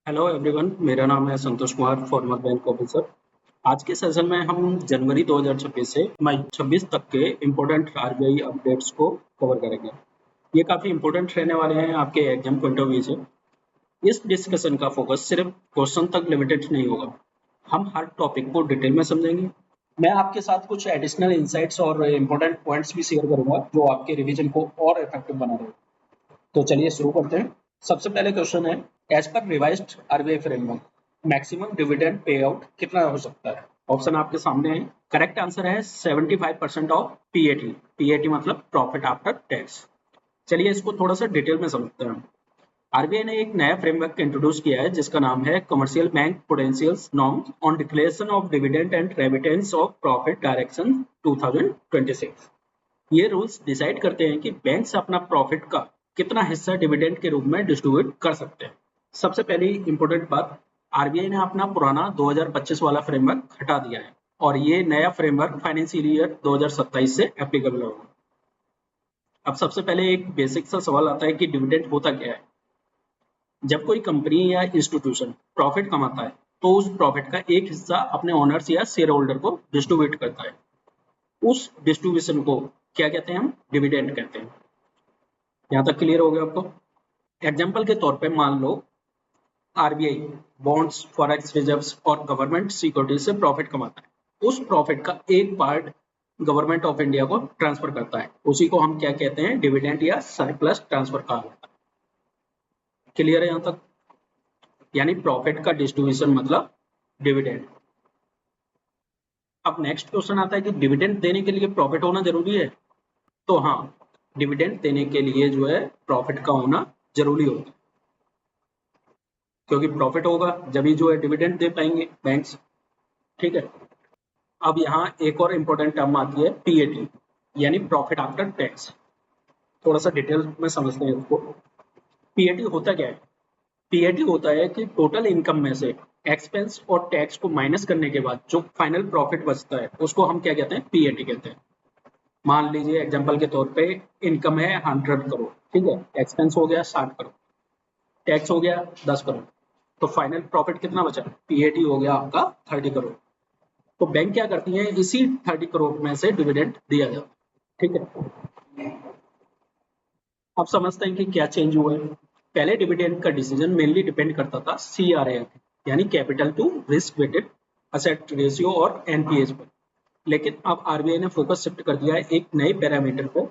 Hello everyone, मेरा नाम है Santosh Kumar, farmer bank officer. आज के सेशन में हम जनवरी 2026 से मई 26 तक के इम्पोर्टेंट आरबीआई अपडेट्स को कवर करेंगे। ये काफ़ी इम्पोर्टेंट रहने वाले हैं आपके एग्जाम पॉइंट ऑफ व्यू से। इस डिस्कशन का फोकस सिर्फ क्वेश्चन तक लिमिटेड नहीं होगा। हम हर टॉपिक को डिटेल में समझेंगे। मैं आपके साथ कुछ एडिशनल इंसाइट्स और इम्पोर्टेंट पॉइंट्स भी शेयर करूंगा जो आपके रिवीजन को और इफेक्टिव बना देंगे। तो चलिए शुरू करते हैं। सबसे पहले क्वेश्चन है, as per revised RBI framework maximum dividend pay out कितना हो सकता है? ऑप्शन आपके सामने है। करेक्ट आंसर है 75% ऑफ पीएटी। पीएटी मतलब प्रॉफिट आफ्टर टैक्स। चलिए इसको थोड़ा सा डिटेल में समझते हैं। आरबीआई ने एक नया फ्रेमवर्क इंट्रोड्यूस किया है जिसका नाम है commercial bank prudential norms on declaration of dividend and remittance of profit direction 2026। ये रूल्स डिसाइड करते हैं कि बैंक्स अपना प्रॉफिट का कितना हिस्सा डिविडेंड के रूप में डिस्ट्रीब्यूट कर सकते हैं। सबसे पहली इंपॉर्टेंट बात, आरबीआई ने अपना पुराना 2025 वाला फ्रेमवर्क हटा दिया है और ये नया फ्रेमवर्क फाइनेंशियल ईयर 2027 से एप्लीकेबल होगा। अब सबसे पहले एक बेसिक सा सवाल आता है कि डिविडेंड होता क्या है। जब कोई कंपनी या इंस्टीट्यूशन प्रॉफिट कमाता है तो उस प्रॉफिट का एक हिस्सा अपने ओनर्स या शेयर होल्डर को डिस्ट्रीब्यूट करता है। उस डिस्ट्रीब्यूशन को क्या कहते हैं? हम डिविडेंड कहते हैं। यहाँ तक क्लियर हो गया आपको? एग्जाम्पल के तौर पे मान लो आरबीआई बॉन्ड्स, फॉरेक्स रिजर्व्स और गवर्नमेंट सिक्योरिटी से प्रॉफिट कमाता है। उस प्रॉफिट का एक पार्ट गवर्नमेंट ऑफ इंडिया को ट्रांसफर करता है। उसी को हम क्या कहते हैं? डिविडेंड या सरप्लस ट्रांसफर कहा जाता है। क्लियर है यहाँ तक? यानी प्रॉफिट का डिस्ट्रीब्यूशन मतलब डिविडेंड। अब नेक्स्ट क्वेश्चन आता है कि डिविडेंड देने के लिए प्रॉफिट होना जरूरी है? तो हाँ, डिविडेंड देने के लिए जो है प्रॉफिट का होना जरूरी होता है, क्योंकि प्रॉफिट होगा जब जो है डिविडेंड दे पाएंगे बैंक्स। ठीक है। अब यहाँ एक और इम्पोर्टेंट टर्म आती है पीएटी, यानी प्रॉफिट आफ्टर टैक्स। थोड़ा सा डिटेल में समझते हैं इसको। पीएटी होता क्या है? पीएटी होता है कि टोटल इनकम में से एक्सपेंस और टैक्स को माइनस करने के बाद जो फाइनल प्रॉफिट बचता है उसको हम क्या कहते हैं? पीएटी कहते हैं। मान लीजिए एग्जांपल के तौर पे इनकम है 100 करोड़, ठीक है, एक्सपेंस हो गया 60 करोड़, टैक्स हो गया 10 करोड़, तो फाइनल प्रॉफिट कितना बचा? पीएटी हो गया आपका 30 करोड़। तो बैंक क्या करती है? इसी 30 करोड़ में से डिविडेंड दिया जाता है। ठीक है। अब समझते हैं कि क्या चेंज हुआ है। पहले डिविडेंड का डिसीजन मेनली डिपेंड करता था सीआरए यानी capital to risk weighted asset ratio और एनपीएस पर। लेकिन अब आरबीआई ने फोकस शिफ्ट कर दिया है एक नए पैरामीटर पर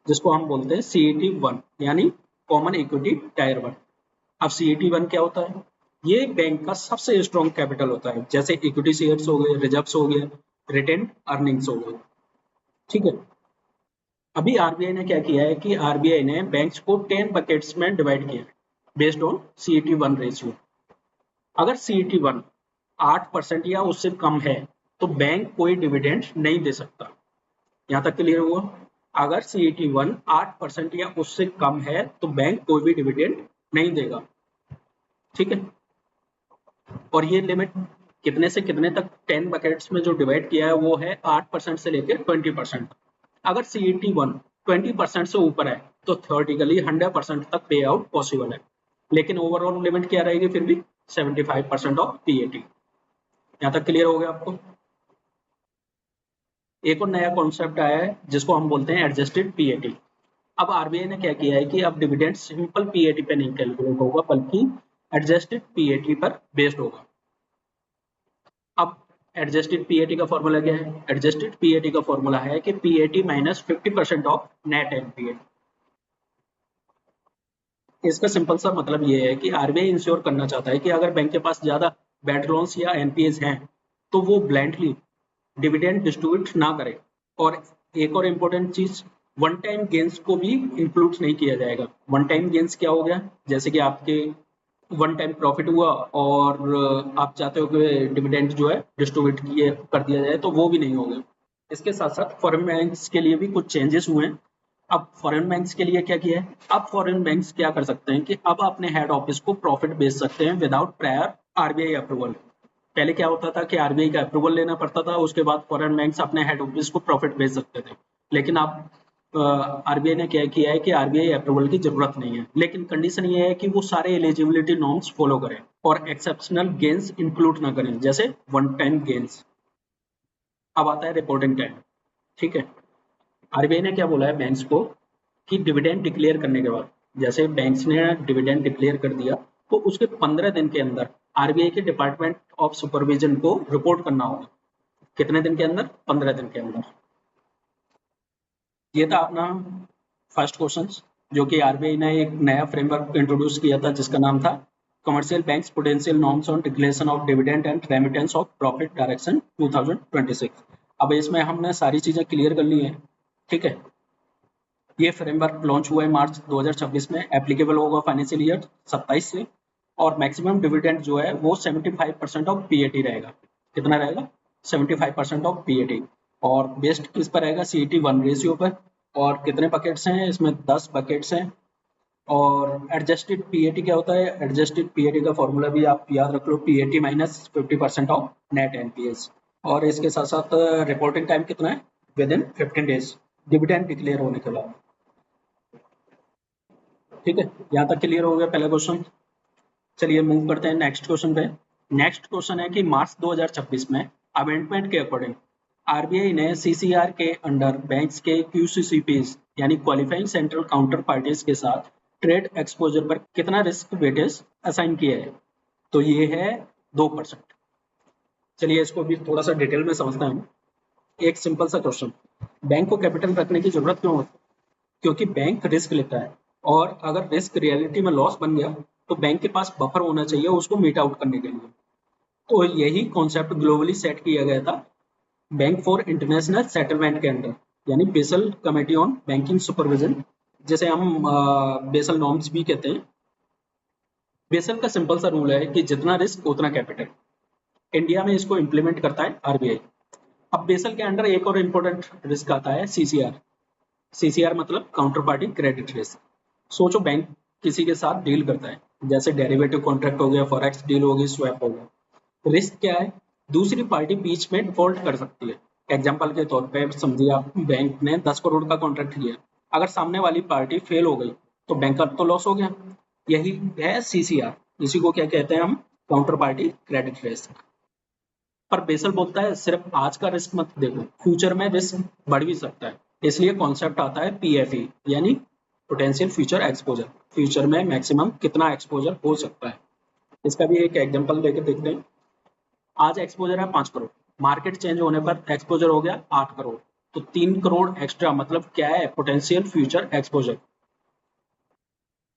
जिसको हम बोलते हैं CET1 यानी कॉमन इक्विटी टायर 1। अब CET1 क्या होता है? ये बैंक का सबसे स्ट्रॉन्ग कैपिटल होता है, जैसे इक्विटी शेयर्स हो गए, रिजर्व्स हो गए, रिटेन अर्निंग्स हो गए। ठीक है। अभी आरबीआई ने क्या किया है कि आरबीआई ने बैंक्स को 10 बकेट्स में डिवाइड किया है बेस्ड ऑन CET1 रेशियो। अगर CET1 8% या उससे कम है तो बैंक कोई डिविडेंड नहीं दे सकता। यहाँ तक क्लियर हुआ? अगर CET1 8% या उससे कम है तो बैंक कोई भी डिविडेंड नहीं देगा। ठीक है। और ये लिमिट कितने से कितने तक? 10 बकेट्स में जो डिवाइड किया है वो है 8% से लेकर 20%। अगर CET1 20% से ऊपर है तो थ्योरेटिकली 100% तक पे आउट पॉसिबल है, लेकिन ओवरऑल लिमिट क्या रहेगी फिर भी? 75% ऑफ पीएटी। यहाँ तक क्लियर हो गया आपको? एक और नया कॉन्सेप्ट आया है जिसको हम बोलते हैं एडजस्टेड पीएटी। अब आरबीआई ने क्या किया है कि अब डिविडेंड सिंपल पीएटी पे नहीं कैलकुलेट होगा बल्कि एडजस्टेड पीएटी पर बेस्ड होगा। अब एडजस्टेड पीएटी का फॉर्मूला क्या है? एडजस्टेड पीएटी का फॉर्मूला है कि PAT minus 50% of net NPA. इसका सिंपल सा मतलब ये है कि आरबीआई इंश्योर करना चाहता है कि अगर बैंक के पास ज्यादा बैड लोन्स या एनपीएस हैं तो वो ब्लाइंडली डिविडेंड डिस्ट्रीब्यूट ना करे। और एक और इम्पोर्टेंट चीज, वन टाइम गेंस को भी इंक्लूड नहीं किया जाएगा। वन टाइम गेंस क्या हो गया? जैसे कि आपके वन टाइम प्रॉफिट हुआ और आप चाहते हो कि डिविडेंड जो है डिस्ट्रीब्यूट किए कर दिया जाए, तो वो भी नहीं होगा। इसके साथ साथ फॉरेन बैंक्स के लिए भी कुछ चेंजेस हुए हैं। अब फॉरेन बैंक्स के लिए क्या किया है? अब फॉरेन बैंक्स क्या कर सकते हैं कि अब अपने हेड ऑफिस को प्रॉफिट भेज सकते हैं विदाउट प्रायर आरबीआई अप्रूवल। पहले क्या होता था कि आरबीआई का अप्रूवल लेना पड़ता था, उसके बाद फॉरेन बैंक्स अपने हेड ऑफिस को प्रॉफिट भेज सकते थे। लेकिन अब आरबीआई ने क्या किया है कि आरबीआई अप्रूवल की जरूरत नहीं है, लेकिन कंडीशन ये है कि वो सारे एलिजिबिलिटी नॉर्म्स फॉलो करें। और एक्सेप्शनल गेन्स इंक्लूड ना करें, जैसे वन टाइम गेन्स। अब आता है रिपोर्टिंग टाइम। ठीक है, आरबीआई ने क्या बोला है बैंक्स को कि डिविडेंड डिक्लेयर करने के बाद, जैसे बैंक्स ने डिविडेंड डिक्लेयर कर दिया तो उसके 15 दिन के अंदर आरबीआई के डिपार्टमेंट ऑफ सुपरविजन को रिपोर्ट करना होगा। कितने दिन के अंदर? 15 दिन के अंदर। ये था अपना फर्स्ट क्वेश्चन, जो कि आरबीआई ने एक नया फ्रेमवर्क इंट्रोड्यूस किया था जिसका नाम था commercial banks potential norms on declaration of dividend and remittance of profit direction 2026। अब इसमें हमने सारी चीजें क्लियर कर ली हैं। ठीक है, ये फ्रेमवर्क लॉन्च हुआ है मार्च 2026 में, एप्लीकेबल होगा फाइनेंशियल ईयर 27 से, और मैक्सिमम डिविडेंड जो है वो 75% ऑफ पीएटी रहेगा। कितना रहेगा? 75% ऑफ पीएटी। और बेस्ड किस पर रहेगा? सीईटी 1 रेशियो पर। और कितने बकेट्स हैं इसमें? 10 बकेट्स हैं। और एडजस्टेड पीएटी क्या होता है? एडजस्टेड पीएटी का फॉर्मूला भी आप याद रख लो, PAT minus 50% of net NPS. और इसके साथ साथ रिपोर्टिंग टाइम कितना है? Within 15 days dividend declare होने के बाद। ठीक है, यहाँ तक क्लियर हो गया पहला क्वेश्चन। चलिए मूव करते हैं नेक्स्ट क्वेश्चन पे। नेक्स्ट क्वेश्चन है कि मार्च 2026 में अमेंडमेंट के अकॉर्डिंग आरबीआई ने सीसीआर के अंडर बैंक्स के क्यूसीसीपीज यानी क्वालिफाइंग सेंट्रल काउंटर पार्टीज के साथ ट्रेड एक्सपोजर पर कितना रिस्क वेटेज असाइन किया है? तो ये है 2%। चलिए इसको भी थोड़ा सा डिटेल में समझते हैं। एक सिंपल सा क्वेश्चन, बैंक को कैपिटल रखने की जरूरत क्यों होती है? क्योंकि बैंक रिस्क लेता है, और अगर रिस्क रियलिटी में लॉस बन गया तो बैंक के पास बफर होना चाहिए उसको मीट आउट करने के लिए। तो यही कॉन्सेप्ट ग्लोबली सेट किया गया था बैंक फॉर इंटरनेशनल सेटलमेंट के अंदर, यानी basal committee on banking supervision, जिसे हम बेसल नॉर्म्स भी कहते हैं। बेसल का सिंपल सा रूल है कि जितना रिस्क उतना कैपिटल। इंडिया में इसको इम्प्लीमेंट करता है आरबीआई। अब बेसल के अंडर एक और इम्पोर्टेंट रिस्क आता है सीसीआर। सीसीआर मतलब काउंटर पार्टी क्रेडिट रिस्क। सोचो बैंक किसी के साथ डील करता है, जैसे डेरिवेटिव कॉन्ट्रैक्ट हो गया, फॉरेक्स डील होगी, स्वैप हो गया। रिस्क क्या है? दूसरी पार्टी बीच में डिफॉल्ट कर सकती है। एग्जाम्पल के तौर पे समझिए आप बैंक ने 10 करोड़ का कॉन्ट्रैक्ट किया, अगर सामने वाली पार्टी फेल हो गई तो बैंक का तो लॉस हो गया। यही है सीसीआर, इसी को क्या कहते हैं हम? Counter party credit risk. पर बेसल बोलता है सिर्फ आज का रिस्क मत देखो, फ्यूचर में रिस्क बढ़ भी सकता है। इसलिए कॉन्सेप्ट आता है पीएफई यानी पोटेंशियल फ्यूचर एक्सपोजर। फ्यूचर में मैक्सिमम कितना एक्सपोजर हो सकता है। इसका भी एक एग्जांपल लेके देखते हैं। आज एक्सपोजर है 5 करोड़, मार्केट चेंज होने पर एक्सपोजर हो गया 8 करोड़, तो 3 करोड़ एक्स्ट्रा मतलब क्या है? Potential future exposure.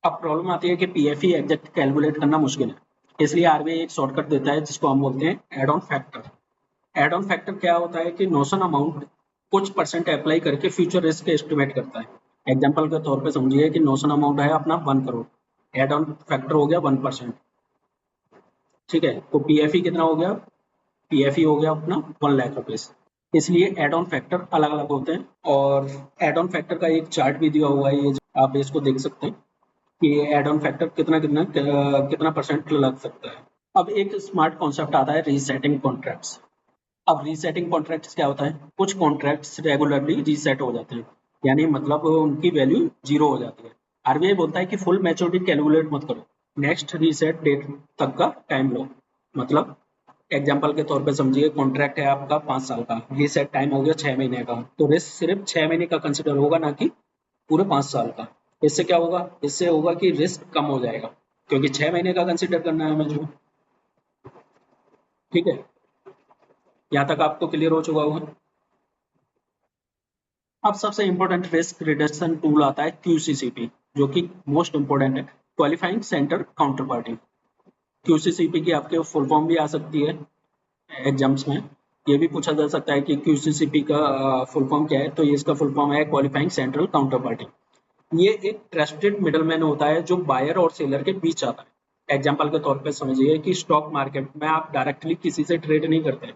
अब प्रॉब्लम आती है कि पीएफई एग्जैक्ट कैलकुलेट करना मुश्किल है, इसलिए आरबीआई एक शॉर्टकट देता है जिसको हम बोलते हैं add on factor. Add on factor क्या होता है कि नोशन अमाउंट कुछ परसेंट अप्लाई करके फ्यूचर रिस्क एस्टिमेट करता है। एग्जांपल के तौर पे समझिए कि नोशन अमाउंट है अपना 1 करोड़, एड ऑन फैक्टर हो गया 1%। ठीक है, तो पीएफई कितना हो गया? पीएफई हो गया अपना 1 लाख रुपीज। इसलिए एड ऑन फैक्टर अलग अलग होते हैं, और एड ऑन फैक्टर का एक चार्ट भी दिया हुआ है, ये आप इसको देख सकते हैं कि एड ऑन फैक्टर कितना कितना कितना परसेंट लग सकता है। अब एक स्मार्ट कॉन्सेप्ट आता है रीसेटिंग कॉन्ट्रैक्ट्स। अब रीसेटिंग कॉन्ट्रैक्ट्स क्या होता है? कुछ कॉन्ट्रैक्ट्स रेगुलरली रीसेट हो जाते हैं, यानी मतलब उनकी वैल्यू 0 हो जाती है। आरबीआई बोलता है कि फुल मैच्योरिटी कैलकुलेट मत करो, नेक्स्ट रीसेट डेट तक का टाइम लो। मतलब एग्जांपल के तौर पे समझिए कॉन्ट्रैक्ट है आपका 5 साल का, रीसेट टाइम हो गया 6 महीने का, तो रिस्क सिर्फ 6 महीने का कंसिडर होगा, ना कि पूरे 5 साल का। इससे क्या होगा? इससे होगा कि रिस्क कम हो जाएगा, क्योंकि 6 महीने का कंसिडर करना है हमें जो। ठीक है, यहाँ तक आपको क्लियर हो चुका होगा। अब सबसे इंपॉर्टेंट रिस्क रिडक्शन टूल आता है क्यूसीसीपी, जो कि मोस्ट इंपॉर्टेंट है, क्वालिफाइंग सेंटर काउंटर पार्टी। क्यूसीसीपी की आपके फुल फॉर्म भी आ सकती है एग्जाम्स में, ये भी पूछा जा सकता है कि क्यूसीसीपी का फुल फॉर्म क्या है, तो ये इसका फुल फॉर्म है क्वालिफाइंग सेंट्रल काउंटर पार्टी। ये एक ट्रस्टेड मिडलमैन होता है जो बायर और सेलर के बीच आता है। एग्जाम्पल के तौर पे समझिए कि स्टॉक मार्केट में आप डायरेक्टली किसी से ट्रेड नहीं करते,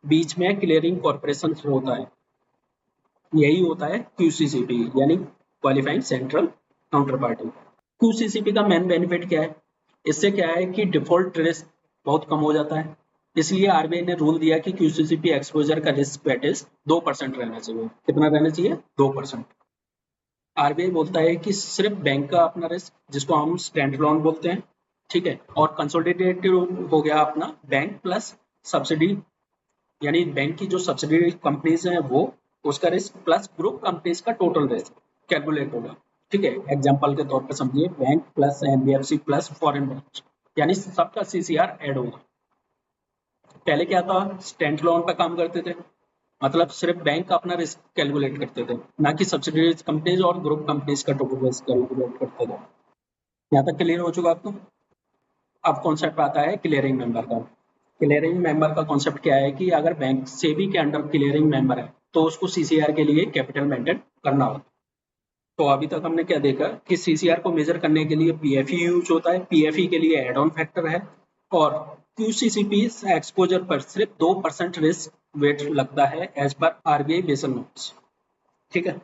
बीच में क्लियरिंग कॉर्पोरेशन होता है, यही होता है क्यूसीसीपी यानी क्वालिफाइंग सेंट्रल काउंटर पार्टी। क्यूसीसीपी का मेन बेनिफिट क्या है? इससे क्या है कि डिफॉल्ट रिस्क बहुत कम हो जाता है। इसलिए आरबीआई ने रूल दिया कि क्यूसीसीपी एक्सपोजर का रिस्क वेटेज 2% रहना चाहिए। कितना रहना चाहिए? 2%। आरबीआई बोलता है कि सिर्फ बैंक का अपना रिस्क, जिसको हम स्टैंड लोन बोलते हैं, ठीक है। और कंसोलिडेटेड हो गया अपना बैंक प्लस सब्सिडी, यानी बैंक की जो सब्सिडी कंपनीज हैं वो, उसका रिस्क प्लस ग्रुप कंपनीज का टोटल रिस्क कैलकुलेट होगा। ठीक है, एग्जांपल के तौर पर समझिए, bank plus NBFC plus foreign branch, यानी सबका सीसीआर ऐड होगा। पहले क्या था, स्टैंड लोन पे काम करते थे, मतलब सिर्फ बैंक अपना रिस्क कैलकुलेट करते थे, ना कि सब्सिडीज कंपनीज और ग्रुप कंपनीज का टोटल रिस्क कैलकुलेट करते थे। यहाँ तक क्लियर हो चुका आपको? अब कॉन्सेप्ट आता है क्लियरिंग मेंबर का। क्लियरिंग मेंबर का कॉन्सेप्ट क्या है कि अगर बैंक सेबी के अंडर क्लियरिंग मेंबर है तो उसको सीसीआर के लिए कैपिटल मेंटेन करना होगा। तो अभी तक हमने क्या देखा कि सीसीआर को मेजर करने के लिए पीएफई यूज होता है, पीएफई के लिए एड ऑन फैक्टर है, और क्यूसीसीपी एक्सपोजर पर सिर्फ 2% रिस्क वेट लगता है एज पर आरबीआई बेसल नोट्स। ठीक है,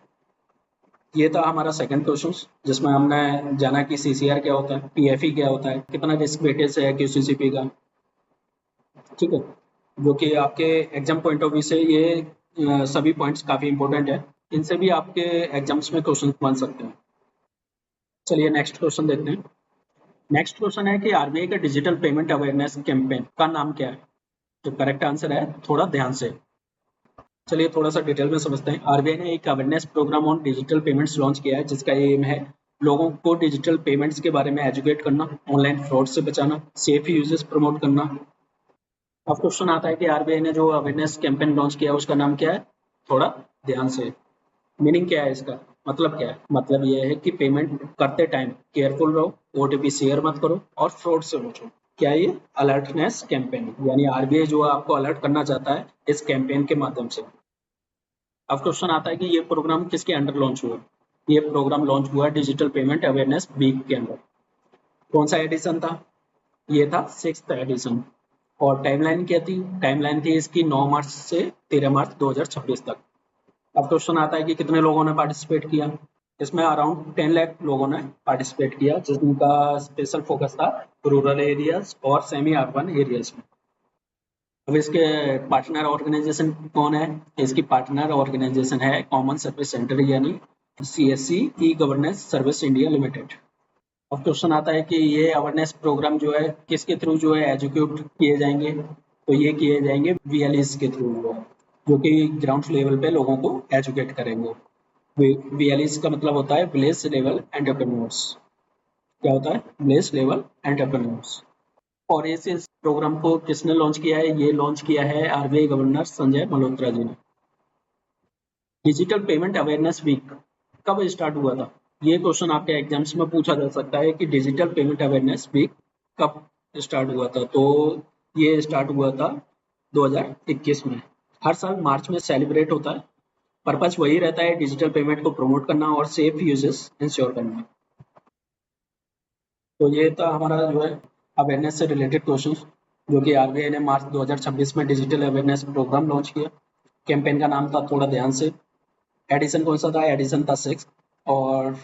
ये था हमारा सेकंड क्वेश्चन, जिसमें हमने जाना कि सीसीआर क्या होता है, पीएफई क्या होता है, कितना रिस्क वेटेज है क्यूसीसीपी का। ठीक है, जो कि आपके एग्जाम पॉइंट ऑफ व्यू से ये सभी पॉइंट्स काफी इंपॉर्टेंट है, इनसे भी आपके एग्जाम्स में क्वेश्चन बन सकते हैं। चलिए नेक्स्ट क्वेश्चन देखते हैं। नेक्स्ट क्वेश्चन है कि आरबीआई का डिजिटल पेमेंट अवेयरनेस कैंपेन का नाम क्या है? तो करेक्ट आंसर है, थोड़ा ध्यान से। चलिए थोड़ा सा डिटेल में समझते हैं। आरबीआई ने एक awareness programme on digital payments launch किया है, जिसका एम है लोगों को डिजिटल पेमेंट्स के बारे में एजुकेट करना, ऑनलाइन फ्रॉड से बचाना, सेफ यूजेस प्रमोट करना। अब क्वेश्चन आता है कि आरबीआई ने जो अवेयरनेस कैंपेन लॉन्च किया है उसका नाम क्या है? थोड़ा ध्यान से। मीनिंग क्या है इसका, मतलब क्या है? मतलब ये है कि पेमेंट करते टाइम केयरफुल रहो, ओटीपी शेयर मत करो और फ्रॉड से बचो। क्या है ये? अलर्टनेस कैंपेन, यानी आरबीआई जो आपको अलर्ट करना चाहता है इस कैंपेन के माध्यम से। अब क्वेश्चन आता है कि ये प्रोग्राम किसके अंडर लॉन्च हुआ? ये प्रोग्राम लॉन्च हुआ डिजिटल पेमेंट अवेयरनेस वीक के अंदर। कौन सा एडिशन था? ये था 6th एडिशन। और टाइमलाइन क्या थी? टाइमलाइन थी इसकी 9 मार्च से 13 मार्च 2026 तक। अब क्वेश्चन आता है कि कितने लोगों ने पार्टिसिपेट किया? इसमें अराउंड 10 लाख लोगों ने पार्टिसिपेट किया, जिनका स्पेशल फोकस था रूरल एरियाज और सेमी अर्बन एरियाज में। अब इसके पार्टनर ऑर्गेनाइजेशन कौन है? इसकी पार्टनर ऑर्गेनाइजेशन है कॉमन सर्विस सेंटर, यानी CSC e governance service India limited. अब क्वेश्चन आता है कि ये अवेयरनेस प्रोग्राम जो है किसके थ्रू जो है एजुकेट किए जाएंगे? तो ये किए जाएंगे वीएलईज के थ्रू, जो कि ग्राउंड लेवल पे लोगों को एजुकेट करेंगे। वीएलईज का मतलब होता है विलेज लेवल एंटरप्रेन्योर्स। क्या होता है? Village level entrepreneurs. और इस प्रोग्राम को किसने लॉन्च किया है? ये लॉन्च किया है आरबीआई गवर्नर संजय मल्होत्रा जी ने। डिजिटल पेमेंट अवेयरनेस वीक कब स्टार्ट हुआ था? ये क्वेश्चन आपके एग्जाम्स में पूछा जा सकता है कि डिजिटल पेमेंट अवेयरनेस वीक कब स्टार्ट हुआ था। तो ये स्टार्ट हुआ था 2021 में। हर साल मार्च में सेलिब्रेट होता है। पर्पस वही रहता है डिजिटल पेमेंट को प्रमोट करना और सेफ यूजेस इंश्योर करना। तो ये था हमारा जो है अवेयरनेस से रिलेटेड क्वेश्चन, जो कि आरबीआई ने मार्च 2026 में डिजिटल अवेयरनेस प्रोग्राम लॉन्च किया। कैंपेन का नाम था, थोड़ा ध्यान से। एडिशन कौन सा था? एडिशन था 6। और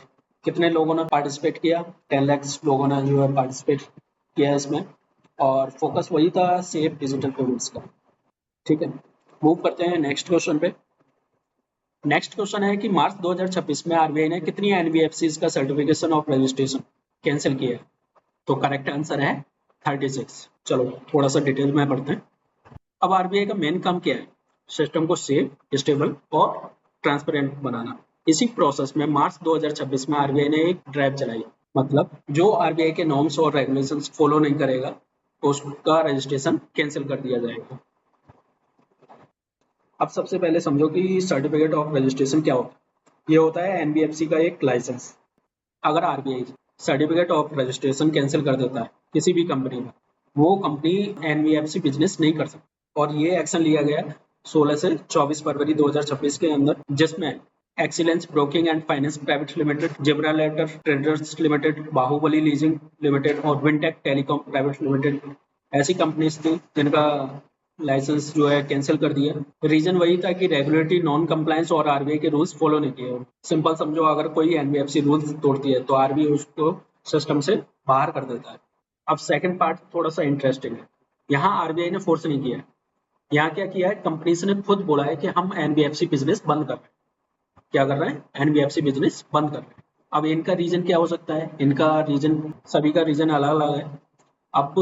कितने लोगों ने पार्टिसिपेट किया? 10 लाख लोगों ने जो है पार्टिसिपेट किया इसमें। और फोकस वही था सेफ डिजिटल पेमेंट्स का। ठीक है, मूव करते हैं नेक्स्ट क्वेश्चन पे। नेक्स्ट क्वेश्चन है कि मार्च 2026 में आरबीआई ने कितनी एनबीएफसीज का सर्टिफिकेशन ऑफ रजिस्ट्रेशन कैंसिल किया? तो करेक्ट आंसर है 36। चलो थोड़ा सा डिटेल में पढ़ते हैं। अब आरबीआई का मेन काम क्या है? सिस्टम को सेफ, स्टेबल और ट्रांसपेरेंट बनाना। इसी प्रोसेस में मार्च 2026 में आरबीआई ने एक ड्राइव चलाई, मतलब जो आरबीआई के नॉर्म्स और रेगुलेशंस फॉलो नहीं करेगा तो उसका रजिस्ट्रेशन कैंसिल कर दिया जाएगा। अब सबसे पहले समझो कि सर्टिफिकेट ऑफ रजिस्ट्रेशन क्या होता है। ये होता है एनबीएफसी का एक लाइसेंस। अगर RBI certificate of registration cancel कर देता है किसी भी कंपनी में, वो कंपनी एनबीएफसी बिजनेस नहीं कर सकती। और ये एक्शन लिया गया 16 से 24 फरवरी 2026 के अंदर, जिसमें Excellence Broking and Finance private Limited, Gibraltar Traders Limited, Bahubali Leasing Limited और विनटेक टेलीकॉम प्राइवेट लिमिटेड ऐसी कंपनीज थी जिनका लाइसेंस जो है कैंसिल कर दिया। रीजन वही था कि रेगुलेटरी नॉन कंप्लायंस और आरबीआई के रूल्स फॉलो नहीं किए। सिंपल समझो, अगर कोई एनबीएफसी रूल्स तोड़ती है तो आरबीआई उसको सिस्टम से बाहर कर देता है। अब सेकंड पार्ट थोड़ा सा इंटरेस्टिंग है। यहाँ आरबीआई ने फोर्स नहीं किया है। यहाँ क्या किया है, कंपनीज ने खुद बोला है कि हम एनबीएफसी बिजनेस बंद कर रहे हैं। क्या कर रहे हैं? एनबीएफसी बिजनेस बंद कर रहे हैं। अब इनका रीजन क्या हो सकता है? इनका रीजन, सभी का रीजन अलग अलग है। अब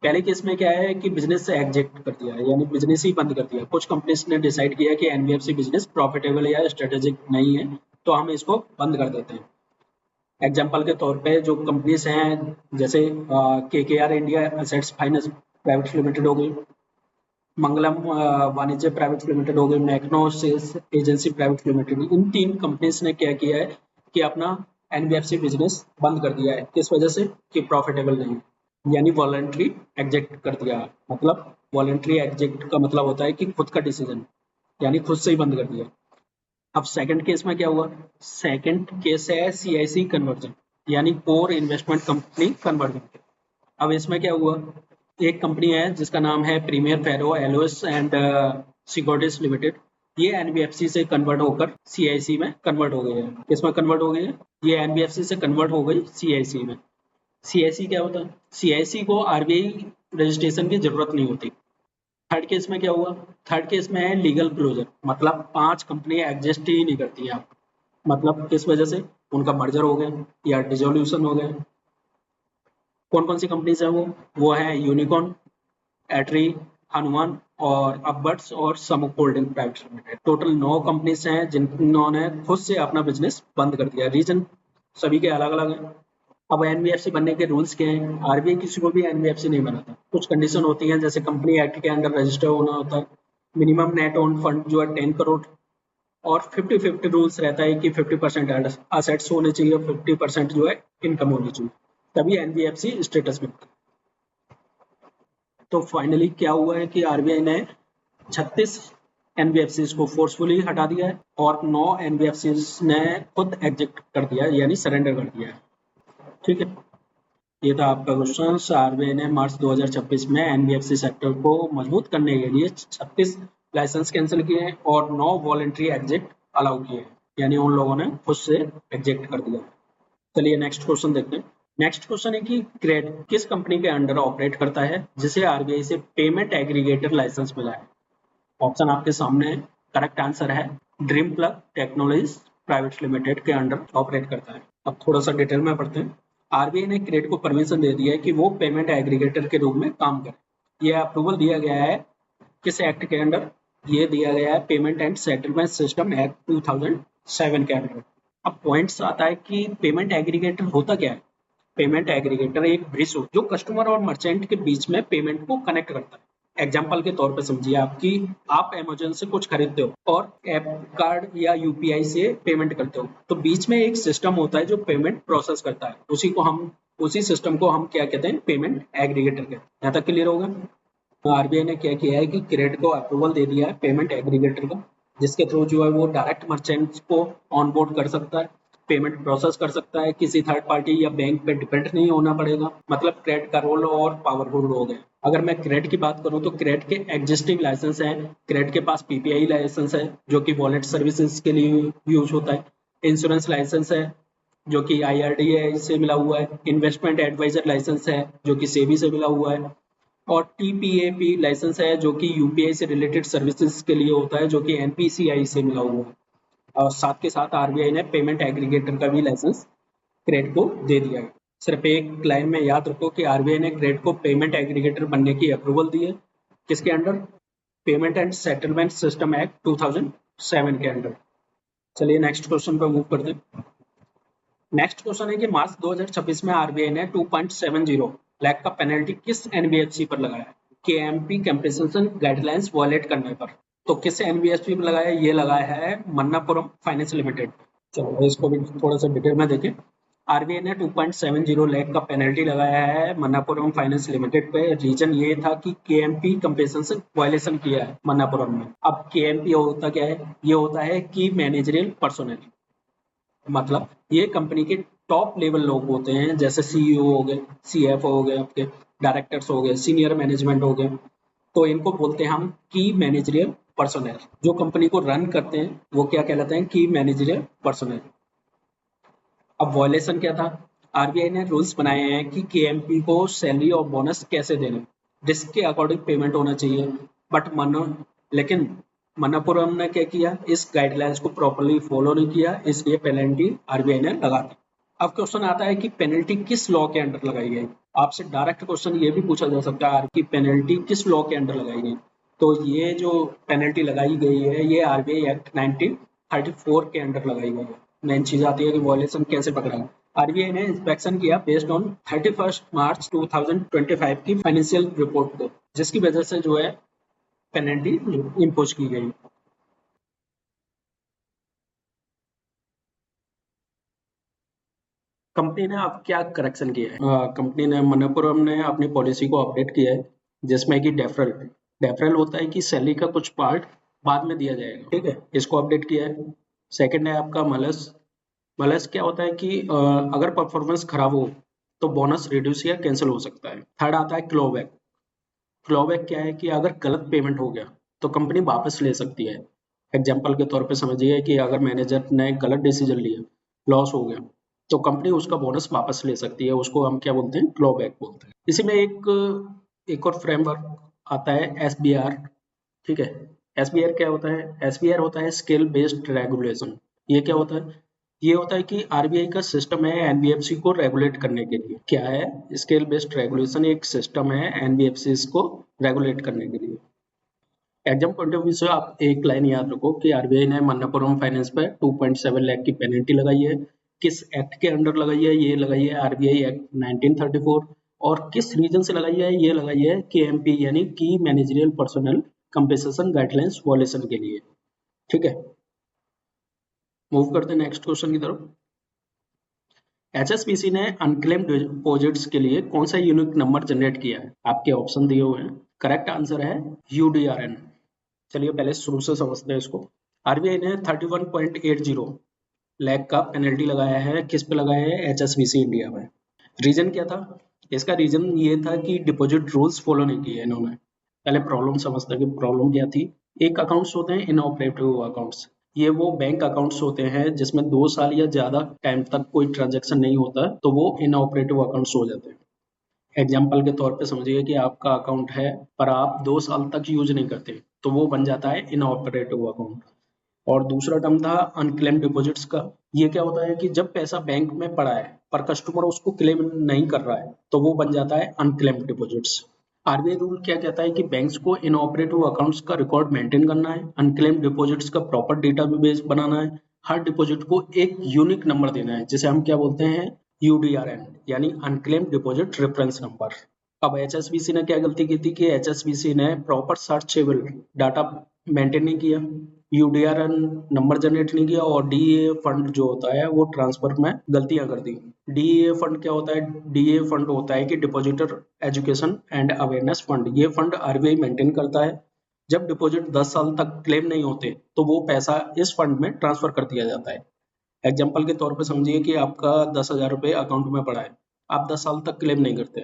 पहले केस में क्या है कि बिजनेस से एग्जिट कर दिया है, यानी बिजनेस ही बंद कर दिया। कुछ कंपनीज ने डिसाइड किया कि एनबीएफसी बिजनेस प्रॉफिटेबल या स्ट्रेटेजिक नहीं है, तो हम इसको बंद कर देते हैं। एग्जाम्पल के तौर पे जो कंपनीज हैं जैसे KKR India assets finance private limited हो गई, मंगलम वाणिज्य प्राइवेट लिमिटेड हो गई, Magno sales agency private limited. इन 3 कंपनीज ने क्या किया है कि अपना एनबीएफसी बिजनेस बंद कर दिया है। किस वजह से? कि प्रॉफिटेबल नहीं, यानी वॉलंटरी एग्जिट कर दिया। मतलब वॉलंटरी एग्जिट का मतलब होता है कि खुद का डिसीजन, यानी खुद से ही बंद कर दिया। अब सेकंड केस में क्या हुआ? सेकंड केस है CIC कन्वर्जन, यानी कोर इन्वेस्टमेंट कंपनी कन्वर्जन। अब इसमें क्या हुआ? एक कंपनी है जिसका नाम है premier ferro alloys and securities limited. ये एनबीएफसी से कन्वर्ट होकर CIC में कन्वर्ट हो गई है। किसमें कन्वर्ट हो गई है? ये एनबीएफसी से कन्वर्ट हो गई CIC में। CIC क्या होता है? CIC को RBI रजिस्ट्रेशन की जरूरत नहीं होती। थर्ड केस में क्या हुआ? थर्ड केस में है लीगल क्लोजर, मतलब 5 कंपनी एग्जिस्ट ही नहीं करती है। मतलब किस वजह से? उनका मर्जर हो गया या डिसोल्यूशन हो गया। कौन कौन सी कंपनीज है वो है यूनिकॉर्न, एट्री, हनुमान और अबर्ट्स और समुक holding private limited. Total 9 companies हैं जिन्होंने खुद से अपना बिजनेस बंद कर दिया। रीजन सभी के अलग अलग हैं। अब एनबीएफसी बनने के रूल्स क्या हैं? आरबीआई किसी को भी एनबीएफसी नहीं बनाता। कुछ कंडीशन होती हैं, जैसे कंपनी एक्ट के अंडर रजिस्टर होना होता है, मिनिमम नेट ओन फंड जो है 10 करोड़, और 50-50 रूल्स रहता है कि 50% असेट्स होने चाहिए, 50% जो है इनकम होनी चाहिए, तभी एनबीएफसी स्टेटस मिलता है। तो फाइनली क्या हुआ है कि आरबीआई ने 36 एनबीएफसी को फोर्सफुली हटा दिया है और 9 एनबीएफसी ने खुद एग्जिट कर दिया, यानी सरेंडर कर दिया है। ठीक है, ये था आपका क्वेश्चन। आरबीआई ने मार्च 2026 में एनबीएफसी सेक्टर को मजबूत करने के लिए 36 लाइसेंस कैंसिल किए हैं और 9 वॉलंटरी एग्जिट अलाउ किए हैं, यानी उन लोगों ने खुद से एग्जिट कर दिया। चलिए नेक्स्ट क्वेश्चन देखते हैं। नेक्स्ट क्वेश्चन है कि क्रेड किस कंपनी के अंडर ऑपरेट करता है जिसे आरबीआई से पेमेंट एग्रीगेटर लाइसेंस मिला है? ऑप्शन आपके सामने है। करेक्ट आंसर है dream plug technologies private limited के अंडर ऑपरेट करता है। अब थोड़ा सा डिटेल में पढ़ते हैं। आरबीआई ने क्रेड को परमिशन दे दिया है कि वो पेमेंट एग्रीगेटर के रूप में काम करे। यह अप्रूवल दिया गया है किस एक्ट के अंडर? ये दिया गया है payment and settlement system act 2007 के अंडर। अब पॉइंट्स आता है कि पेमेंट एग्रीगेटर होता क्या है। पेमेंट एग्रीगेटर एक ब्रिज जो कस्टमर और मर्चेंट के बीच में पेमेंट को कनेक्ट करता है। एग्जाम्पल के तौर पे समझिए आपकी आप अमेजोन से कुछ खरीदते हो और ऐप कार्ड या यूपीआई से पेमेंट करते हो, तो बीच में एक सिस्टम होता है जो पेमेंट प्रोसेस करता है। उसी सिस्टम को हम क्या कहते हैं? पेमेंट एग्रीगेटर कहते हैं। यहाँ तक क्लियर होगा? तो आरबीआई ने क्या किया है कि क्रेड को अप्रूवल दे दिया है पेमेंट एग्रीगेटर का, जिसके थ्रू जो है वो डायरेक्ट मर्चेंट्स को ऑनबोर्ड कर सकता है, पेमेंट प्रोसेस कर सकता है, किसी थर्ड पार्टी या बैंक पे डिपेंड नहीं होना पड़ेगा। मतलब क्रेड का रोल और पावरफुल हो गया। अगर मैं क्रेड की बात करूं तो क्रेड के एग्जिस्टिंग लाइसेंस हैं। क्रेड के पास पीपीआई लाइसेंस है जो कि वॉलेट सर्विसेज के लिए यूज होता है। इंश्योरेंस लाइसेंस है जो कि IRDAI से मिला हुआ है। इन्वेस्टमेंट एडवाइजर लाइसेंस है जो कि सेबी से मिला हुआ है। और TPAP लाइसेंस है जो कि यूपीआई से रिलेटेड सर्विसेज के लिए होता है, जो कि NPCI से मिला हुआ है। और साथ के साथ आरबीआई ने पेमेंट एग्रीगेटर का भी लाइसेंस क्रेड को दे दिया है। सिर्फ एक लाइन में याद रखो कि आरबीआई ने क्रेड को पेमेंट एग्रीगेटर बनने की अप्रूवल दी है। किसके under? Payment and settlement system act 2007 के अंडर। चलिए नेक्स्ट क्वेश्चन पर मूव करते हैं। नेक्स्ट क्वेश्चन है कि मार्च 2026 में आरबीआई ने 2.70 लाख का पेनल्टी किस एनबीएफसी पर लगाया? केएमपी कंपनसेशन गाइडलाइंस वायलेट करने पर। तो किस एनबीएफसी पर लगाया? ये लगाया है मन्नापुरम फाइनेंस लिमिटेड। चलो इसको भी थोड़ा सा डिटेल में देखें। आरबीआई ने 2.70 लाख का पेनल्टी लगाया है मन्नापुरम फाइनेंस लिमिटेड पे। रीजन ये था कि केएमपी कंपनसेशन वायलेशन किया है मन्नापुरम में। अब केएमपी होता क्या है? ये होता है की मैनेजरियल पर्सोनल, मतलब ये कंपनी के टॉप लेवल लोग होते हैं, जैसे सीईओ हो गए, सीएफओ हो गए, आपके डायरेक्टर्स हो गए, सीनियर मैनेजमेंट हो गए। तो इनको बोलते हैं हम की मैनेजरियल पर्सोनल। जो कंपनी को रन करते हैं वो क्या कहलाते हैं? की मैनेजरियल पर्सोनल। अब वॉयलेशन क्या था? आरबीआई ने रूल्स बनाए हैं कि केएमपी को सैलरी और बोनस कैसे देने, जिसके अकॉर्डिंग पेमेंट होना चाहिए। लेकिन मन्नापुरम ने क्या किया? इस गाइडलाइंस को प्रॉपर्ली फॉलो नहीं किया, इसलिए पेनल्टी आरबीआई ने लगा दी। अब क्वेश्चन आता है कि पेनल्टी किस लॉ के अंडर लगाई गई। आपसे डायरेक्ट क्वेश्चन ये भी पूछा जा सकता है कि पेनल्टी किस लॉ के अंडर लगाई गई। तो ये जो पेनल्टी लगाई गई है ये आरबीआई एक्ट 1934 के अंडर लगाई गई है। मेन चीज आती है कि वॉयलेशन कैसे पकड़ा है। आरबीआई ने इंस्पेक्शन किया बेस्ड ऑन 31 मार्च 2025 की फाइनेंशियल रिपोर्ट को, जिसकी वजह से जो है पेनल्टी इम्पोज की गई। कंपनी ने अब क्या करेक्शन किया है? कंपनी ने मनप्पुरम ने अपनी पॉलिसी को अपडेट किया है, जिसमें कि डेफरल डेफरल होता है कि सैलरी का कुछ पार्ट बाद में दिया जाएगा, ठीक है, इसको अपडेट किया है। सेकंड है आपका मलस। मलस क्या होता है कि अगर परफॉर्मेंस खराब हो तो बोनस रिड्यूस या कैंसिल हो सकता है। थर्ड आता है क्लोबैक। क्लोबैक क्या है कि अगर गलत पेमेंट हो गया तो कंपनी वापस ले सकती है। एग्जाम्पल के तौर पे समझिए कि अगर मैनेजर ने गलत डिसीजन लिया, लॉस हो गया, तो कंपनी उसका बोनस वापस ले सकती है। उसको हम क्या बोलते हैं? क्लोबैक बोलते हैं। इसी में एक और फ्रेमवर्क आता है एसबीआर, ठीक है। एसबीआर क्या होता है? एसबीआर होता है स्केल बेस्ड रेगुलेशन। ये क्या होता है? ये होता है कि आरबीआई का सिस्टम है एनबीएफसी को रेगुलेट करने के लिए। क्या है? स्केल बेस्ड रेगुलेशन एक सिस्टम है एनबीएफसी को रेगुलेट करने के लिए। एग्जाम पॉइंट ऑफ व्यू से आप एक लाइन याद रखो कि आरबीआई ने मन्नापुरम फाइनेंस पे 2.7 लाख की पेनल्टी लगाई है। किस एक्ट के अंडर लगाई है? ये लगाई है आरबीआई एक्ट 1934। और किस रीजन से लगाई है? ये लगाई है केएमपी यानी की मैनेजरियल पर्सनल कंपेंसेशन गाइडलाइंस वॉलेशन के लिए, ठीक है। मूव करते हैं नेक्स्ट क्वेश्चन की तरफ। एचएसबीसी ने अनक्लेम्ड डिपॉजिट्स के लिए कौन सा यूनिक नंबर जनरेट किया है? आपके ऑप्शन दिए हुए हैं। करेक्ट आंसर है यूडीआरएन। चलिए पहले शुरू से समझते हैं इसको। आरबीआई ने 31.80 लाख का पेनल्टी लगाया है। किस पे लगाया है? एचएसबीसी इंडिया में। रीजन क्या था? इसका रीजन ये था कि डिपॉजिट रूल्स फॉलो नहीं किए इन्होंने। पहले प्रॉब्लम समझते हैं कि प्रॉब्लम क्या थी। एक अकाउंट्स होते हैं इनऑपरेटिव अकाउंट्स। ये वो बैंक अकाउंट्स होते हैं जिसमें 2 साल या ज्यादा टाइम तक कोई ट्रांजेक्शन नहीं होता, तो वो इनऑपरेटिव अकाउंट्स हो जाते हैं। एग्जाम्पल के तौर पे समझिए कि आपका अकाउंट है पर आप 2 साल तक यूज नहीं करते, तो वो बन जाता है इनऑपरेटिव अकाउंट। और दूसरा टर्म था अनक्लेम डिपॉजिट्स का। ये क्या होता है कि जब पैसा बैंक में पड़ा है पर कस्टमर उसको क्लेम नहीं कर रहा है, तो वो बन जाता है अनक्लेम डिपॉजिट्स। आरबीआई रूल क्या कहता है कि बैंक्स को इनऑपरेटिव अकाउंट्स का रिकॉर्ड मेंटेन करना है, अनक्लेम डिपॉजिट्स का प्रॉपर डेटाबेस बनाना है, हर डिपॉजिट को एक यूनिक नंबर देना है जिसे हम क्या बोलते हैं? यूडीआरएन यानी अनक्लेम डिपॉजिट रेफरेंस नंबर। अब एचएसबीसी ने क्या गलती की थी कि एचएसबीसी ने प्रॉपर सर्चेबल डाटा मेंटेन नहीं किया, यूडीआरएन नंबर जनरेट नहीं किया, और डीए फंड जो होता है वो ट्रांसफर में गलतियां कर दी। डीए फंड क्या होता है? डीए फंड होता है कि depositor education and awareness fund. ये फंड आरबीआई मेंटेन करता है। जब डिपॉजिट 10 साल तक क्लेम नहीं होते तो वो पैसा इस फंड में ट्रांसफर कर दिया जाता है। एग्जाम्पल के तौर पर समझिए कि आपका 10,000 रुपये अकाउंट में पड़ा है, आप 10 साल तक क्लेम नहीं करते,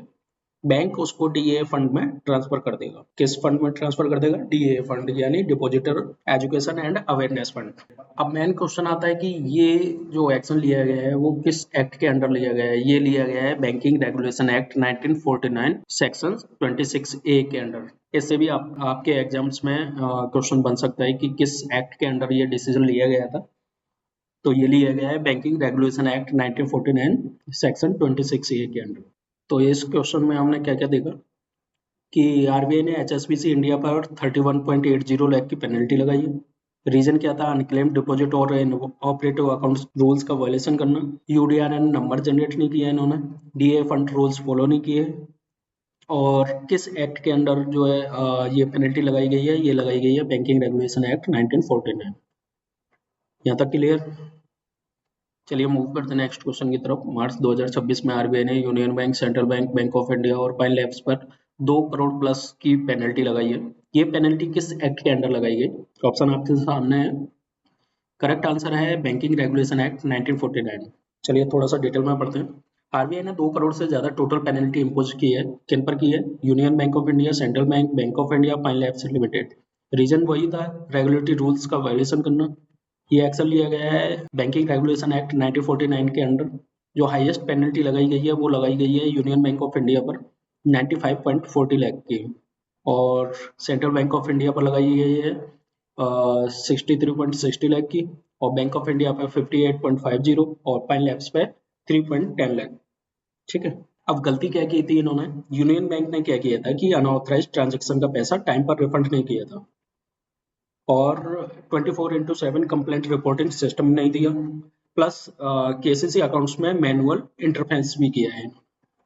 बैंक उसको डीए फंड में ट्रांसफर कर देगा। किस फंड में ट्रांसफर कर देगा? डीए फंड यानी depositor education and awareness fund. अब मेन क्वेश्चन आता है कि ये जो एक्शन लिया गया है वो किस एक्ट के अंडर लिया गया है? ये लिया गया है banking regulation act 1949 section 26A के अंडर। इससे भी आपके एग्जाम्स में क्वेश्चन बन सकता है कि किस एक्ट के अंडर ये डिसीजन लिया गया था। तो ये लिया गया है banking regulation act 1949 section 26A के अंडर। तो इस क्वेश्चन में हमने क्या क्या देखा कि आरबीआई ने एचएसबीसी इंडिया पर 31.80 लाख की पेनल्टी लगाई है। रीजन क्या था? अनक्लेम डिपॉजिट और ऑपरेटिव अकाउंट्स रूल्स का वायलेशन करना। यूडीआरएन नंबर जनरेट नहीं किया इन्होंने। डीए फंड रूल्स फॉलो नहीं किए। और किस एक्ट के अंडर जो है ये पेनल्टी लगाई गई है? ये लगाई गई है बैंकिंग रेगुलेशन एक्ट 1949। यहाँ तक क्लियर? चलिए मूव करते हैं नेक्स्ट क्वेश्चन की तरफ। मार्च 2026 में आरबीआई ने union bank, central Bank, Bank of India और पाइन लैब्स पर 2 करोड़ प्लस की पेनल्टी लगाई है। ये पेनल्टी किस एक्ट के अंडर लगाई गई? ऑप्शन आपके सामने है। करेक्ट आंसर है बैंकिंग रेगुलेशन एक्ट 1949। चलिए थोड़ा सा डिटेल में पढ़ते हैं। आरबीआई ने 2 करोड़ से ज्यादा टोटल पेनल्टी इम्पोज की है। किन पर की है? Union Bank of India, Central Bank, Bank of India, Pine Labs Limited. Reason वही था, रेगुलेटरी रूल्स का वायलेशन करना। ये एक्शन लिया गया है बैंकिंग रेगुलेशन एक्ट 1949 के अंडर। जो हाईएस्ट पेनल्टी लगाई गई है वो लगाई गई है यूनियन बैंक ऑफ इंडिया पर 95.40 लाख की, और सेंट्रल बैंक ऑफ इंडिया पर लगाई गई है 63.60 लाख की, और बैंक ऑफ इंडिया पर 58.50, और पाइन लैब्स पे 3.10 लाख। ठीक है, अब गलती क्या की थी इन्होंने, यूनियन बैंक ने क्या किया था कि अनऑथराइज ट्रांजेक्शन का पैसा टाइम पर रिफंड नहीं किया था और 24/7 कंप्लेंट रिपोर्टिंग सिस्टम नहीं दिया, प्लस केसीसी अकाउंट्स में मैनुअल इंटरफेरेंस भी किया है,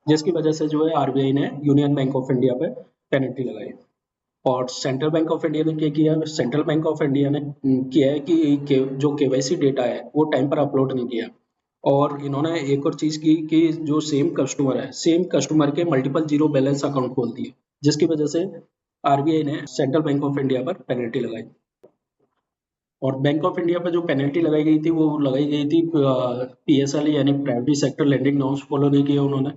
जिसकी वजह से जो है आरबीआई ने यूनियन बैंक ऑफ इंडिया पे पेनल्टी लगाई। और सेंट्रल बैंक ऑफ इंडिया ने क्या किया, सेंट्रल बैंक ऑफ इंडिया ने किया है कि जो केवाईसी डेटा है वो टाइम पर अपलोड नहीं किया। और इन्होंने एक और चीज की कि जो सेम कस्टमर है, सेम कस्टमर के मल्टीपल जीरो बैलेंस अकाउंट खोल दिए, जिसकी वजह से आरबीआई ने सेंट्रल बैंक ऑफ इंडिया पर पेनल्टी लगाई। और बैंक ऑफ इंडिया पर जो पेनल्टी लगाई गई थी वो लगाई गई थी पीएसएल यानी private sector lending norms follow नहीं किया उन्होंने,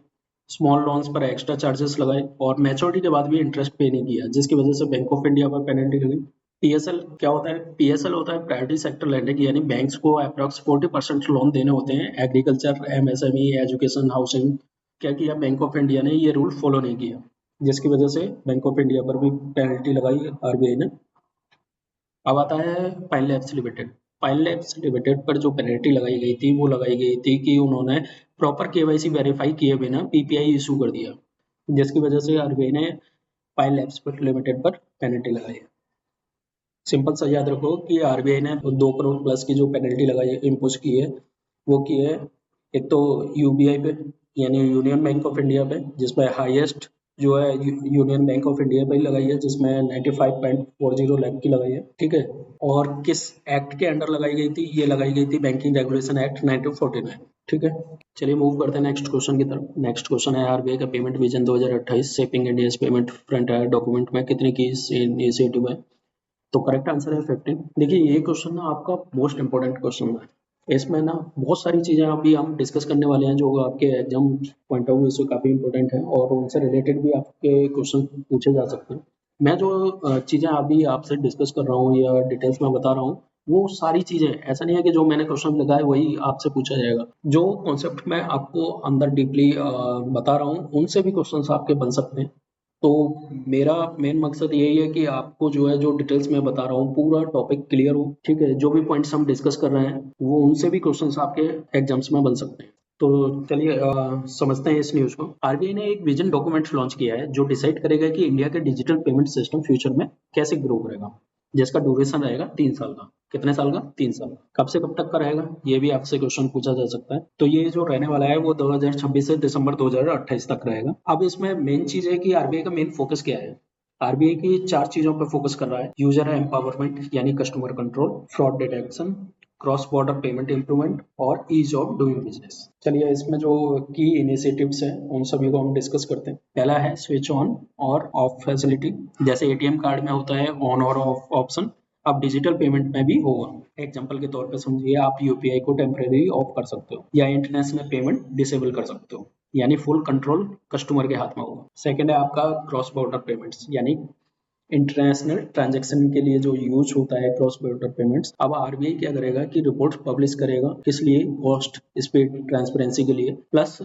स्मॉल लोन्स पर एक्स्ट्रा चार्जेस लगाए और मैच्योरिटी के बाद भी इंटरेस्ट पे नहीं किया, जिसकी वजह से बैंक ऑफ इंडिया पर पेनल्टी लगी। पीएसएल क्या होता है, पीएसएल होता है प्राइवेट सेक्टर लेंडिंग, यानी बैंक्स को अप्रॉक्स 40% लोन देने होते हैं एग्रीकल्चर, एमएसएमई, एजुकेशन, हाउसिंग। क्या किया बैंक ऑफ इंडिया ने, ये रूल फॉलो नहीं किया, जिसकी वजह से बैंक ऑफ इंडिया पर भी पेनल्टी लगाई आरबीआई ने। अब आता है pine Labs limited. Pine Labs limited पर जो पेनल्टी लगाई गई थी वो लगाई गई थी कि उन्होंने प्रॉपर केवाईसी वेरीफाई किए बिना पीपीआई इशू कर दिया, जिसकी वजह से आरबीआई ने पाइन लैब्स लिमिटेड पर पेनल्टी लगाई। सिंपल सा याद रखो कि आरबीआई ने 2 करोड़ प्लस की जो पेनल्टी लगाई इम्पोज की है वो की है एक तो यूबीआई पे यानी यूनियन बैंक ऑफ इंडिया पे, जिसमें हाईएस्ट जो है यूनियन बैंक ऑफ इंडिया पे ही लगाई है, जिसमें 95.40 लाख की लगाई है। ठीक है, और किस एक्ट के अंडर लगाई गई थी, ये लगाई गई थी बैंकिंग रेगुलेशन एक्ट 1949। ठीक है, चलिए मूव करते हैं नेक्स्ट क्वेश्चन की तरफ। नेक्स्ट क्वेश्चन है आरबीआई का payment vision 2028 shaping India's payment front document में कितनी की इनिशिएटिव है। तो करेक्ट आंसर है 15। देखिए ये क्वेश्चन ना आपका मोस्ट इंपॉर्टेंट क्वेश्चन है, इसमें ना बहुत सारी चीज़ें अभी हम डिस्कस करने वाले हैं जो आपके एग्जाम पॉइंट ऑफ व्यू से काफ़ी इंपॉर्टेंट है और उनसे रिलेटेड भी आपके क्वेश्चन पूछे जा सकते हैं। मैं जो चीज़ें अभी आपसे डिस्कस कर रहा हूँ या डिटेल्स में बता रहा हूँ वो सारी चीज़ें, ऐसा नहीं है कि जो मैंने क्वेश्चन लिखा है वही आपसे पूछा जाएगा। जो कॉन्सेप्ट मैं आपको अंदर डीपली बता रहा हूँ उनसे भी क्वेश्चन आपके बन सकते हैं। तो मेरा मेन मकसद यही है कि आपको जो है जो डिटेल्स मैं बता रहा हूँ पूरा टॉपिक क्लियर हो। ठीक है, जो भी पॉइंट्स हम डिस्कस कर रहे हैं वो उनसे भी क्वेश्चंस आपके एग्जाम्स में बन सकते हैं। तो चलिए समझते हैं इस न्यूज को। आरबीआई ने एक विजन डॉक्यूमेंट लॉन्च किया है जो डिसाइड करेगा कि इंडिया के डिजिटल पेमेंट सिस्टम फ्यूचर में कैसे ग्रो करेगा, जिसका ड्यूरेशन रहेगा 3 साल का। कितने साल का? 3 साल। कब से कब तक का रहेगा ये भी आपसे क्वेश्चन पूछा जा सकता है। तो ये जो रहने वाला है वो 2026 से दिसंबर 2028 तक रहेगा। अब इसमें मेन चीज है कि आरबीआई का मेन फोकस क्या है। आरबीआई की 4 चीजों पर फोकस कर रहा है, यूजर एम्पावरमेंट यानी customer control, fraud detection, cross border payment improvement और ईज ऑफ डूइंग बिजनेस। चलिए इसमें जो की इनिशिएटिव्स हैं उन सभी को हम डिस्कस करते हैं। पहला है स्विच ऑन और ऑफ फैसिलिटी, जैसे एटीएम कार्ड में होता है ऑन और ऑफ ऑप्शन, अब डिजिटल पेमेंट में भी होगा। एग्जांपल के तौर पे समझिए आप यूपीआई को टेम्परेरी ऑफ कर सकते हो या इंटरनेशनल पेमेंट डिसेबल कर सकते हो, यानी फुल कंट्रोल कस्टमर के हाथ में होगा। सेकंड है आपका क्रॉस बॉर्डर पेमेंट्स, यानी इंटरनेशनल ट्रांजैक्शन के लिए जो यूज होता है क्रॉस बॉर्डर पेमेंट्स। अब आरबीआई क्या करेगा कि रिपोर्ट पब्लिश करेगा, किस लिए? कॉस्ट, स्पीड, ट्रांसपेरेंसी के लिए, प्लस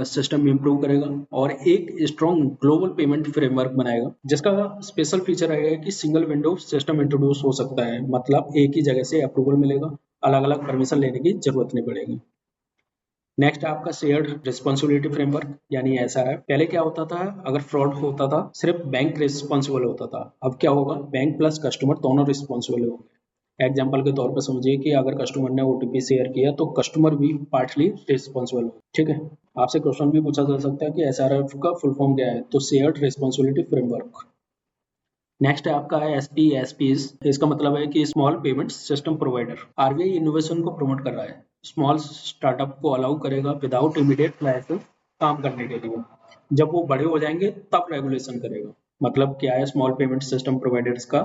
सिस्टम इंप्रूव करेगा और एक स्ट्रॉन्ग ग्लोबल पेमेंट फ्रेमवर्क बनाएगा, जिसका स्पेशल फीचर रहेगा कि सिंगल विंडो सिस्टम इंट्रोड्यूस हो सकता है, मतलब एक ही जगह से अप्रूवल मिलेगा, अलग अलग परमिशन लेने की जरूरत नहीं पड़ेगी। नेक्स्ट है आपका शेयर्ड रिस्पॉन्सिबिलिटी फ्रेमवर्क यानी एसआरएफ। पहले क्या होता था, अगर फ्रॉड होता था सिर्फ बैंक रिस्पॉन्सिबल होता था, अब क्या होगा, बैंक प्लस कस्टमर दोनों रिस्पॉन्सिबल होंगे। एग्जाम्पल के तौर पर समझिए कि अगर कस्टमर ने ओटीपी शेयर किया तो कस्टमर भी पार्टली रिस्पॉन्सिबल हो। ठीक है, आपसे क्वेश्चन भी पूछा जा सकता है कि एसआरएफ का फुल फॉर्म क्या है, तो शेयर्ड रिस्पॉन्सिबिलिटी फ्रेमवर्क। नेक्स्ट है आपका एसपीएस, इसका मतलब है कि small payment system provider. RBI innovation को प्रमोट कर रहा है, स्मॉल स्टार्टअप को अलाउ करेगा विदाउट इमीडिएट लाइसेंस काम करने के लिए। जब वो बड़े हो जाएंगे तब रेगुलेशन करेगा। मतलब क्या है, स्मॉल पेमेंट सिस्टम प्रोवाइडर्स का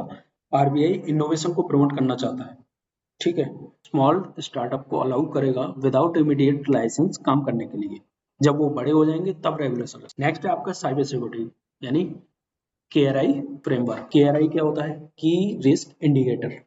आरबीआई इनोवेशन को प्रमोट करना चाहता है। ठीक है, स्मॉल स्टार्टअप को अलाउ करेगा विदाउट इमीडिएट लाइसेंस काम करने के लिए। जब वो बड़े हो जाएंगे तब रेगुलेशन। नेक्स्ट है आपका साइबर सिक्योरिटी यानी केआरआई फ्रेमवर्क। केआरआई क्या होता है? की रिस्क इंडिकेटर।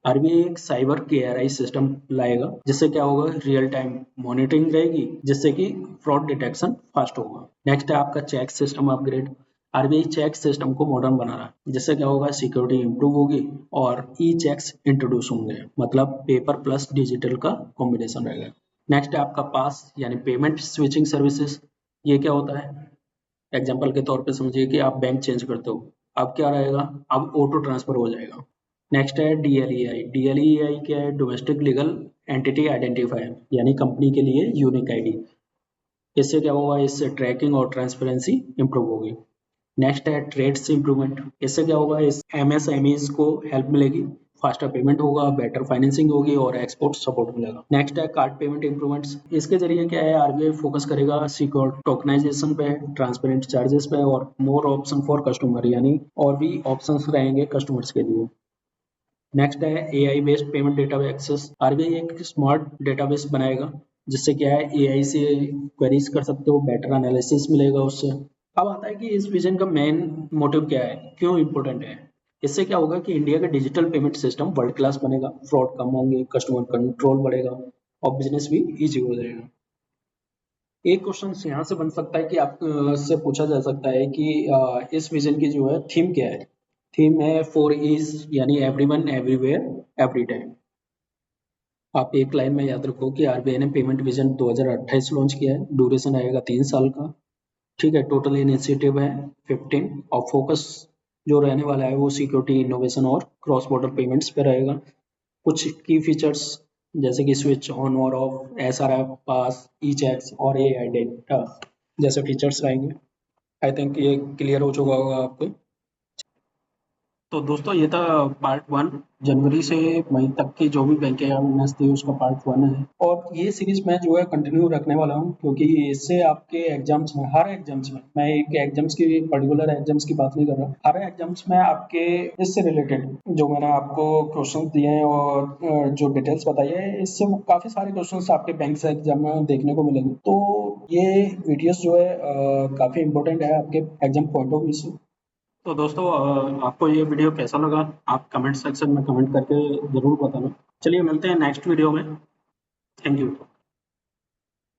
आरबीआई एक साइबर केआरआई सिस्टम लाएगा जिससे क्या होगा, रियल टाइम मॉनिटरिंग रहेगी, जिससे कि फ्रॉड डिटेक्शन फास्ट होगा। नेक्स्ट है आपका cheque system upgrade. RBI cheque system को मॉडर्न बना रहा है, जिससे क्या होगा, सिक्योरिटी इंप्रूव होगी और ई चेक्स इंट्रोड्यूस होंगे, मतलब पेपर प्लस डिजिटल का कॉम्बिनेशन रहेगा। नेक्स्ट है आपका पास यानी पेमेंट स्विचिंग सर्विसेज। ये क्या होता है? एग्जाम्पल के तौर पे समझिए कि आप बैंक चेंज करते हो, अब क्या रहेगा, अब ऑटो ट्रांसफर हो जाएगा। नेक्स्ट है डीएलईआई। डीएलईआई क्या है? डोमेस्टिक लीगल एंटिटी आइडेंटिफायर, यानी कंपनी के लिए यूनिक आईडी। इससे क्या होगा, इससे ट्रैकिंग और ट्रांसपेरेंसी इंप्रूव होगी। नेक्स्ट है ट्रेड्स इंप्रूवमेंट। इससे क्या होगा, इस एमएसएमईज को हेल्प मिलेगी, फास्टर पेमेंट होगा, बेटर फाइनेंसिंग होगी और एक्सपोर्ट सपोर्ट मिलेगा। नेक्स्ट है कार्ड पेमेंट इंप्रूवमेंट्स। इसके जरिए क्या है, आरबीआई फोकस करेगा सिक्योर टोकनाइजेशन पे, ट्रांसपेरेंट चार्जेस पे और मोर ऑप्शन फॉर कस्टमर, यानी और भी ऑप्शंस रहेंगे कस्टमर्स के लिए। नेक्स्ट है AI based payment data access. RBI एक स्मार्ट डेटाबेस बनाएगा जिससे क्या है, एआई से क्वेरीज कर सकते हो, बेटर एनालिसिस मिलेगा उससे। अब आता है कि इस विजन का मेन मोटिव क्या है, क्यों इम्पोर्टेंट है। इससे क्या होगा कि इंडिया का digital payment system world class बनेगा, फ्रॉड कम होंगे, कस्टमर कंट्रोल बढ़ेगा और बिजनेस भी इजी हो जाएगा। एक क्वेश्चन यहाँ से बन सकता है कि आप से पूछा जा सकता है कि इस विजन की जो है थीम क्या है। थीम है फोर इज, यानी एवरीवन, एवरीवेयर, एवरी टाइम। आप एक लाइन में याद रखो कि आरबीआई ने पेमेंट विजन 2028 लॉन्च किया है, ड्यूरेशन आएगा 3 साल का। ठीक है, टोटल इनिशिएटिव है 15 और फोकस जो रहने वाला है वो सिक्योरिटी, इनोवेशन और क्रॉस बॉर्डर पेमेंट्स पे रहेगा। कुछ की फीचर्स जैसे कि स्विच ऑन और off, SRF, pass, e cheques और एआई डेटा जैसे फीचर्स रहेंगे। आई थिंक ये क्लियर हो चुका होगा आपको। तो दोस्तों ये था पार्ट 1। जनवरी से मई तक की जो भी बैंकिंग अवेयरनेस थी उसका पार्ट 1 है, और ये सीरीज मैं जो है कंटिन्यू रखने वाला हूँ क्योंकि इससे आपके एग्जाम्स में, हर एग्जाम्स में, मैं एक एग्जाम्स की पर्टिकुलर एग्जाम्स की बात नहीं कर रहा, हर एग्जाम्स में आपके इससे रिलेटेड जो मैंने आपको क्वेश्चन दिए हैं और जो डिटेल्स बताई है, इससे काफी सारे क्वेश्चन आपके बैंक से एग्जाम में देखने को मिलेंगे। तो ये वीडियोस जो है काफी इंपॉर्टेंट है आपके एग्जाम पॉइंट ऑफ व्यू से। तो दोस्तों आपको ये वीडियो कैसा लगा, आप कमेंट सेक्शन में कमेंट करके ज़रूर बताना। चलिए मिलते हैं नेक्स्ट वीडियो में। Thank you.